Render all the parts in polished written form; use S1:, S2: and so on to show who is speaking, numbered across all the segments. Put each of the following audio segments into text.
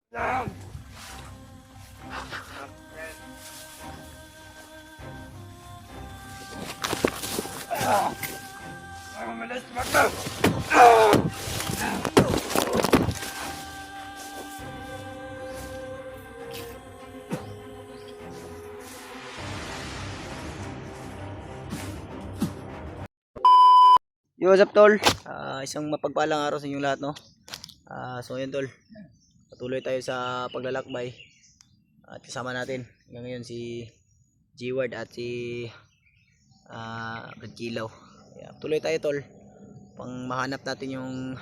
S1: Yo, what's up tol? Isang mapagpalang araw sa inyong lahat, no? So yun tol, patuloy tayo sa paglalakbay at kasama natin hanggang ngayon si G-Ward at si Brad Kilaw. Tuloy tayo tol, pang mahanap natin yung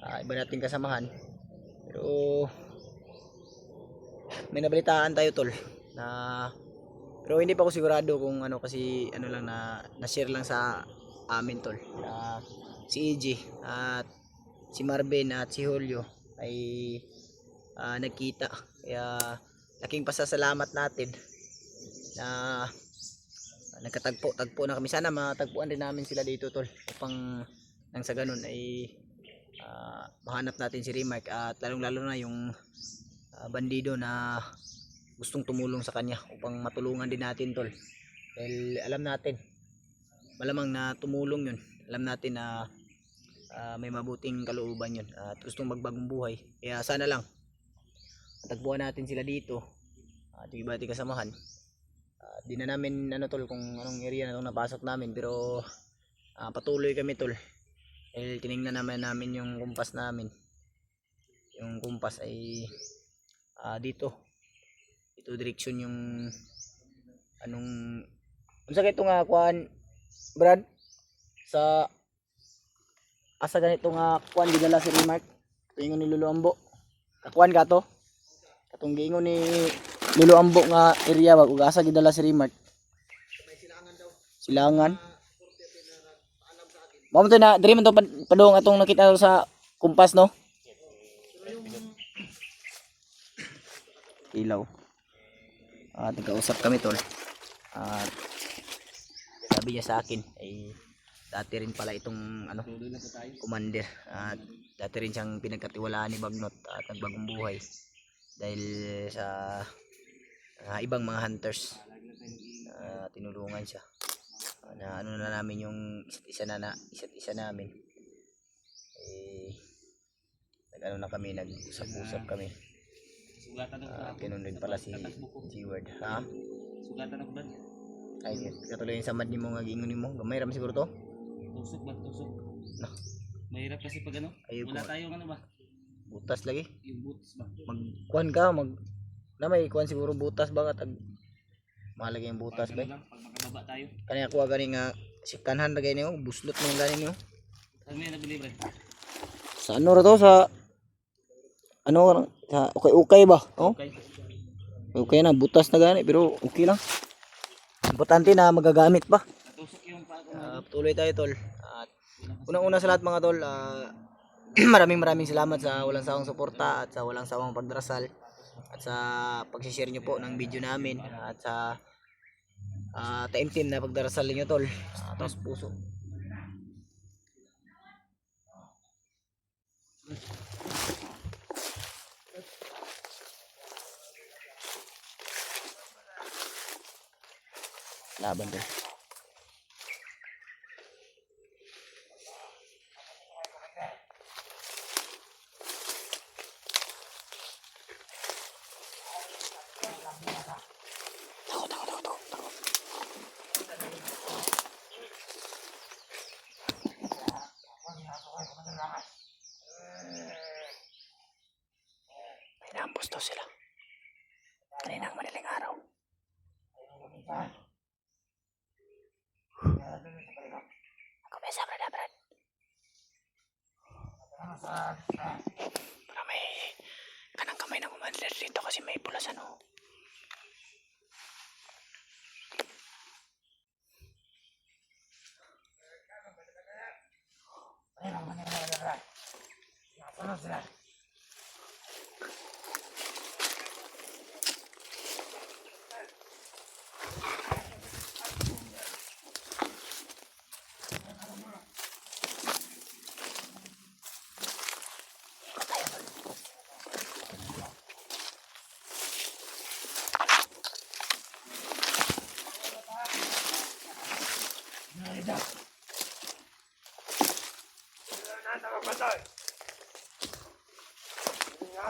S1: iba nating kasamahan. Pero may nabalitaan tayo tol na, pero hindi pa ako sigurado kung ano, kasi ano lang na-share lang sa amin tol na si EJ at si Marvin at si Julio ay nagkita. Kaya laking pasasalamat natin na nagkatagpo na kami. Sana matagpuan din namin sila dito tol, upang nang sa ganun ay mahanap natin si Remark at lalong lalo na yung bandido na gustong tumulong sa kanya, upang matulungan din natin tol. Dahil alam natin, malamang na tumulong yun, alam natin na may mabuting kalooban yun at gustong magbagong buhay. Kaya sana lang tagpuan natin sila dito at yung iba ating kasamahan. Di na namin ano tol kung anong area na itong napasok namin, pero patuloy kami tol. Dahil tinignan namin yung kumpas namin. Yung kumpas ay dito direksyon yung anong unsa kay itong kuan Brad, sa asa ganito nga kuan gidala si Remark ingon ni Lolo Ambo. Kakuan ka to katong giingon ni Lolo Ambo nga area wag ug asa gidala si Remark. Silangan. Mao to na diri man to padung atong nakita sa kumpas, no? Ilaw. Nagkausap kami tol. Sabi niya sa akin ay dati rin pala itong ano, commander, at dati rin siyang pinagkatiwalaan ni Bagnot at nagbagong buhay dahil sa ibang mga hunters. Tinulungan siya na ano na namin yung isa't isa namin nag-ano na kami, nag-usap kami. Ganun rin pala si G-Ward.
S2: Sugatan ako ba?
S1: Ay, katuloy yung samad ni mo nga giingon nimo. Gamay ram siguro to.
S2: Tusok ba? Tusok.
S1: Nah.
S2: Mahirap kasi pag ano? Wala tayong ano ba?
S1: Butas lagi.
S2: Yung boots ba?
S1: Magkuhan ka, na may kuhan siguro butas ba katag malagi yung butas ba?
S2: Pag makababa tayo.
S1: Kani ako gani nga sikanhan lagay niyo, buslot mo gani niyo.
S2: Saan mo yan nabili, Brad?
S1: Sa ano ra to, sa ano sa okay ba? Oh? Okay na, butas na gani pero okay lang. Importante na magagamit pa.
S2: Tusok yung pato.
S1: Tuloy tayo tol. At unang-una sa lahat mga tol, maraming salamat sa walang sawang suporta at sa walang sawang pagdarasal at sa pag-share nyo po ng video namin at sa taimtim na pagdarasal niyo tol. Taos puso. Laban tol. May naambos daw sila kaninang madaling araw. Kumesa Brad. Para may kanang kamay na kumadler dito kasi may pulas ano.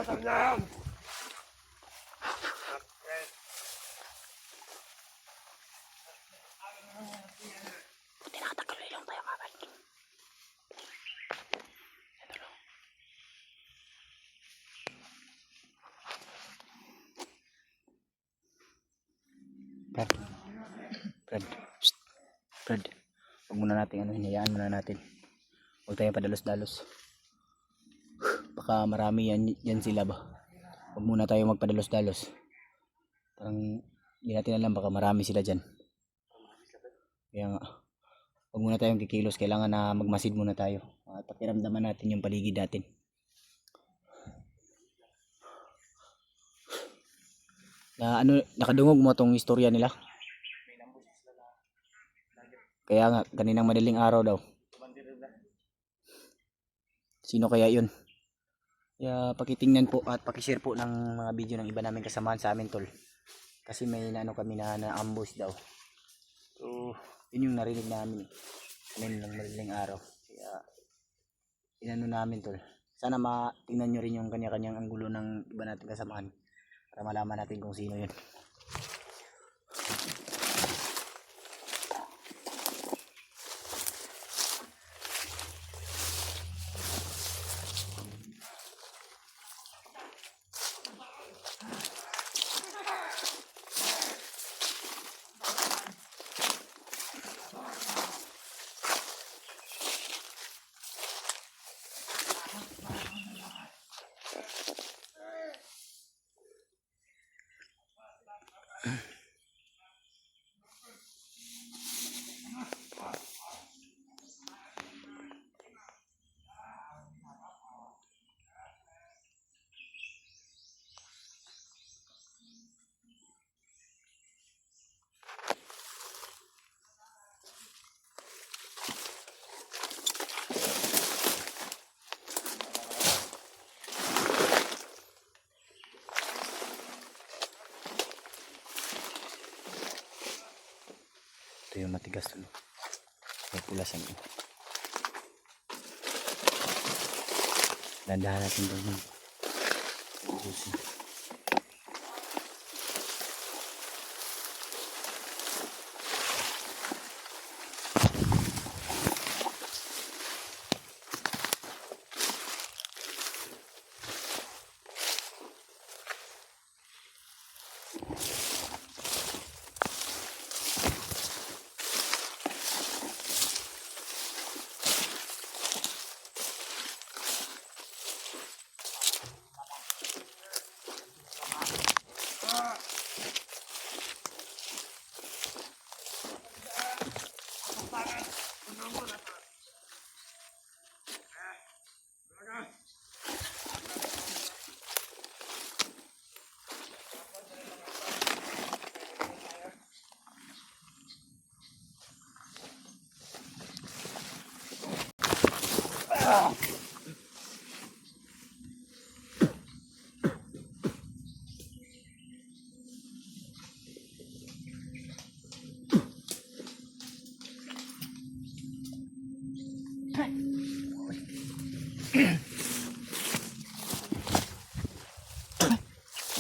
S1: Buti nakatagal tayo kagad. Brad. Brad. Psst. Brad. Huwag muna natin hinayaan muna natin. Huwag tayong padalos-dalos. Baka marami yan sila ba. Huwag muna tayo magpadalos-dalos. Parang hindi natin alam, baka marami sila dyan. Kaya nga, huwag muna tayong kikilos. Kailangan na magmasid muna tayo. At pakiramdaman natin yung paligid natin. Nakadungog mo tong istorya nila. Kaya nga, kaninang madaling araw daw. Sino kaya yun? Kaya pakitingnan po at pakishare po ng mga video ng iba namin kasamahan sa amin, tol. Kasi may kami na ambush daw. So, yun yung narinig namin. Kaninang madaling araw. Kaya, inano namin, tol. Sana tingnan nyo rin yung kanya-kanyang anggulo ng iba natin kasamahan. Para malaman natin kung sino yun. Ito yung matigas to. May pulasan yun. Dandahan natin doon. Ubusin.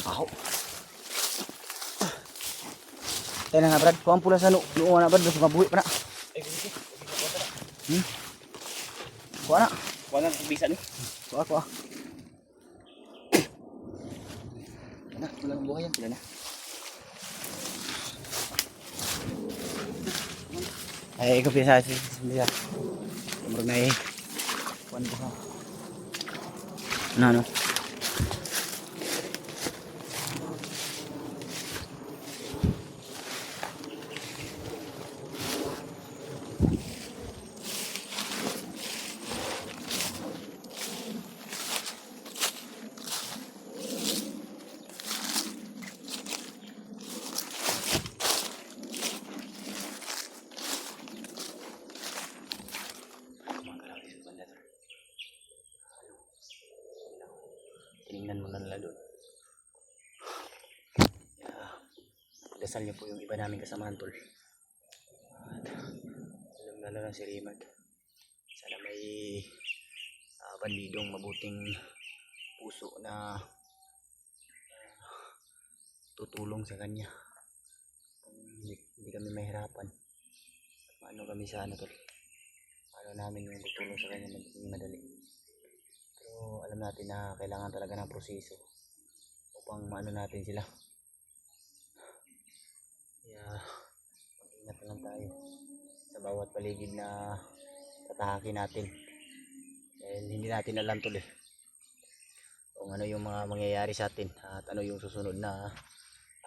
S1: Ako. Tayo na nga, Brad. Kuha ang pula sa nuuan na, Brad. Basta mabuhi pa na. Kuha na.
S2: Kuha na bisa ni.
S1: Kuha. Ano, wala nang buhay yan. Sila na. Ay, ikaw pisa. Marag na eh. Kuha na ha. Ano? Tinignan mo na nila doon. Dasal niyo po yung iba namin kasamahan, tol. At alam na lang si Rimag. Sana may bandidong mabuting puso na tutulong sa kanya. Hindi kami mahirapan. Paano kami sa ano tol? Paano namin yung tutulong sa kanya magiging madali. Pero alam natin na kailangan talaga ng proseso upang maano natin sila. Kaya mag-ingat na lang tayo sa bawat paligid na tatahakin natin. Dahil hindi natin alam tol kung ano yung mga mangyayari sa atin at ano yung susunod na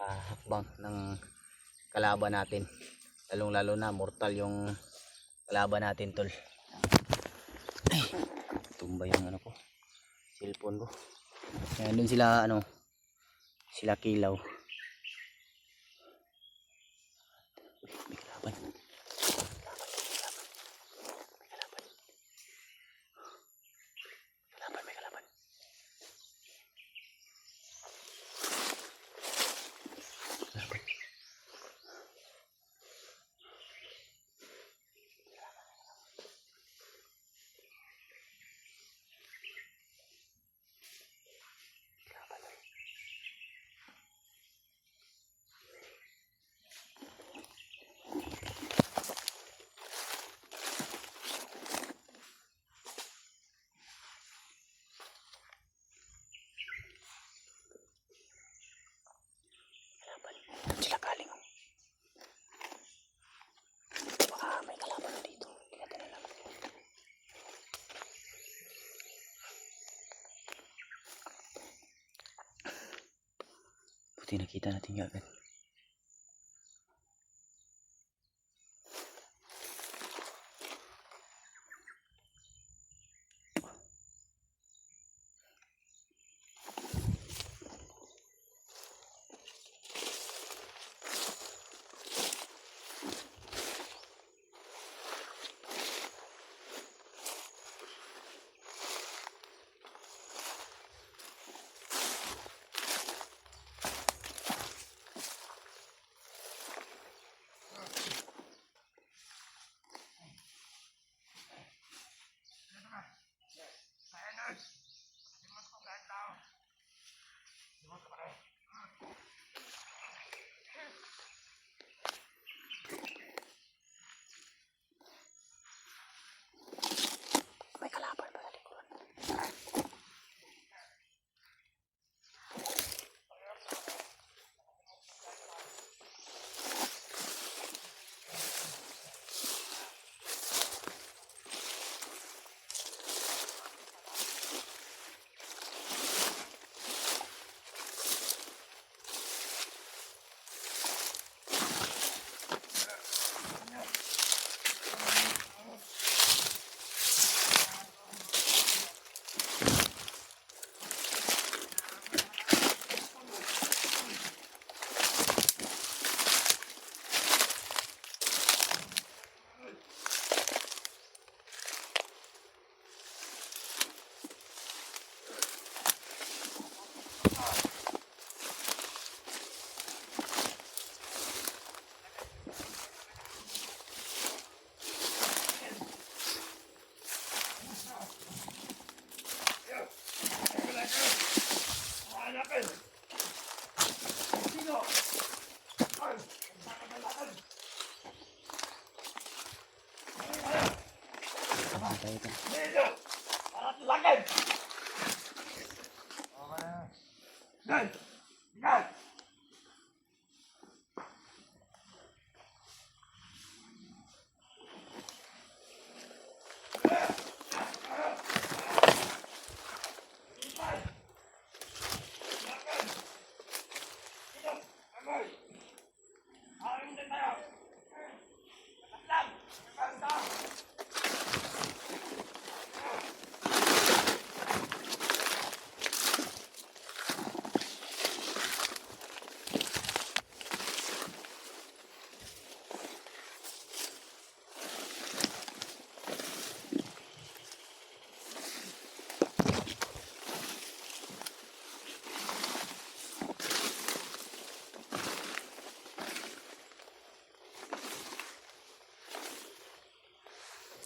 S1: hakbang ng kalaban natin. Lalong lalo na mortal yung kalaban natin tol. Ay, tumba yung ano ko, cellphone ko. Kaya doon sila sila Kilaw. May kalaban. May kalaban. Sila galing. Baka may kalaban na dito. Hindi natin alam. Buti nakita natin agad. May kalaban pa sa likuran.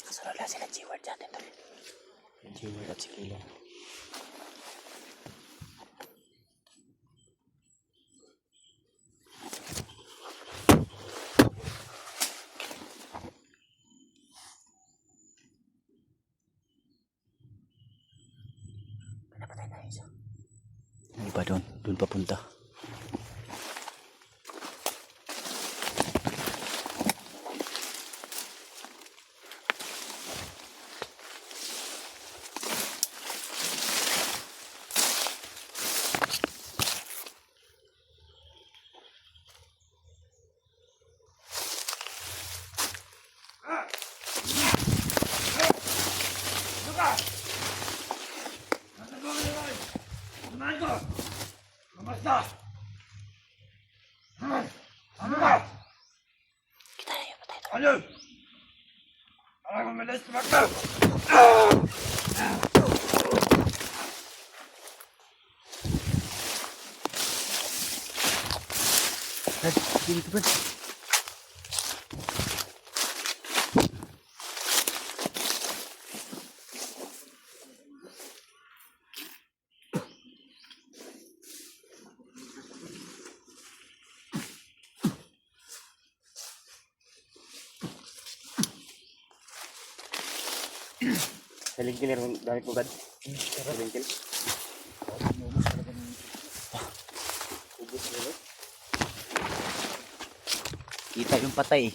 S1: Kasunod lang sila G-Word dyan dito. G-Word at si Kilaw. doon. Doon papunta.
S3: Ano? Parang mamalas tumakbo!
S1: Dito ba?
S3: Salingkil yung damit mo, Brad. Salingkil.
S1: Kita yung patay.